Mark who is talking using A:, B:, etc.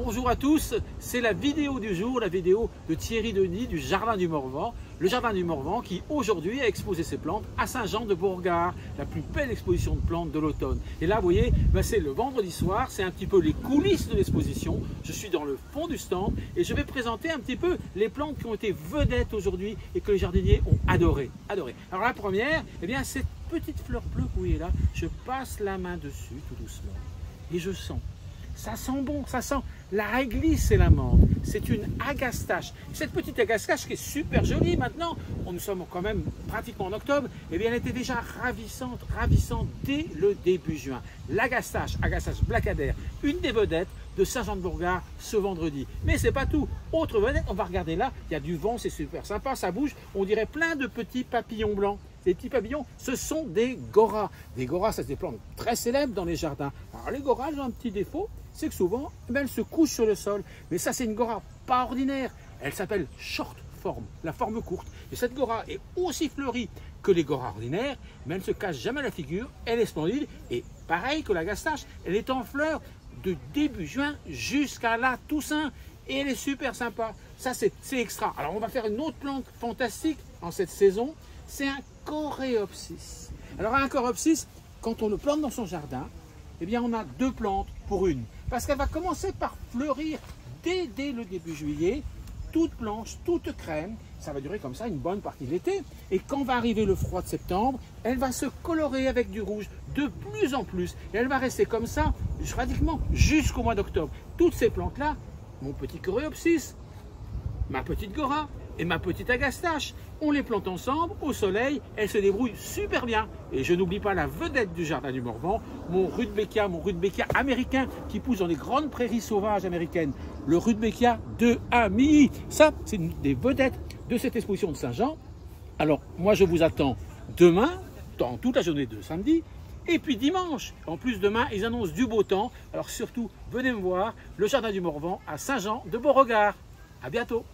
A: Bonjour à tous, c'est la vidéo du jour, la vidéo de Thierry Denis du Jardin du Morvan. Le Jardin du Morvan qui aujourd'hui a exposé ses plantes à Saint-Jean-de-Beauregard, la plus belle exposition de plantes de l'automne. Et là vous voyez, c'est le vendredi soir, c'est un petit peu les coulisses de l'exposition. Je suis dans le fond du stand et je vais présenter un petit peu les plantes qui ont été vedettes aujourd'hui et que les jardiniers ont adoré. Alors la première, cette petite fleur bleue que vous voyez là, je passe la main dessus tout doucement et je sens. Ça sent bon, ça sent la réglisse et la menthe. C'est une agastache. Cette petite agastache qui est super jolie maintenant, nous sommes quand même pratiquement en octobre, elle était déjà ravissante dès le début juin. L'agastache, agastache blackadaire, une des vedettes de Saint-Jean-de-Beauregard ce vendredi. Mais c'est pas tout. Autre vedette, on va regarder là, il y a du vent, c'est super sympa, ça bouge, on dirait plein de petits papillons blancs. Ces petits papillons, ce sont des goras. Des goras, ça c'est des plantes très célèbres dans les jardins. Alors les goras, elles ont un petit défaut, c'est que souvent, elles se couchent sur le sol. Mais ça, c'est une gora pas ordinaire. Elle s'appelle short form, la forme courte. Et cette gora est aussi fleurie que les goras ordinaires, mais elle ne se cache jamais la figure. Elle est splendide. Et pareil que la gastache, elle est en fleurs de début juin jusqu'à la Toussaint. Et elle est super sympa. Ça, c'est extra. Alors, on va faire une autre plante fantastique en cette saison. C'est un coréopsis. Alors, un coréopsis, quand on le plante dans son jardin, on a deux plantes pour une. Parce qu'elle va commencer par fleurir dès le début juillet, toute blanche, toute crème. Ça va durer comme ça une bonne partie de l'été. Et quand va arriver le froid de septembre, elle va se colorer avec du rouge de plus en plus. Et elle va rester comme ça pratiquement jusqu'au mois d'octobre. Toutes ces plantes-là, mon petit coréopsis, ma petite gora et ma petite agastache, on les plante ensemble au soleil, elles se débrouillent super bien. Et je n'oublie pas la vedette du Jardin du Morvan, mon rudbeckia américain qui pousse dans les grandes prairies sauvages américaines, le rudbeckia de Ami. Ça, c'est une des vedettes de cette exposition de Saint-Jean. Alors, moi, je vous attends demain, dans toute la journée de samedi, et puis dimanche. En plus, demain, ils annoncent du beau temps. Alors surtout, venez me voir, le Jardin du Morvan à Saint-Jean-de-Beauregard. À bientôt.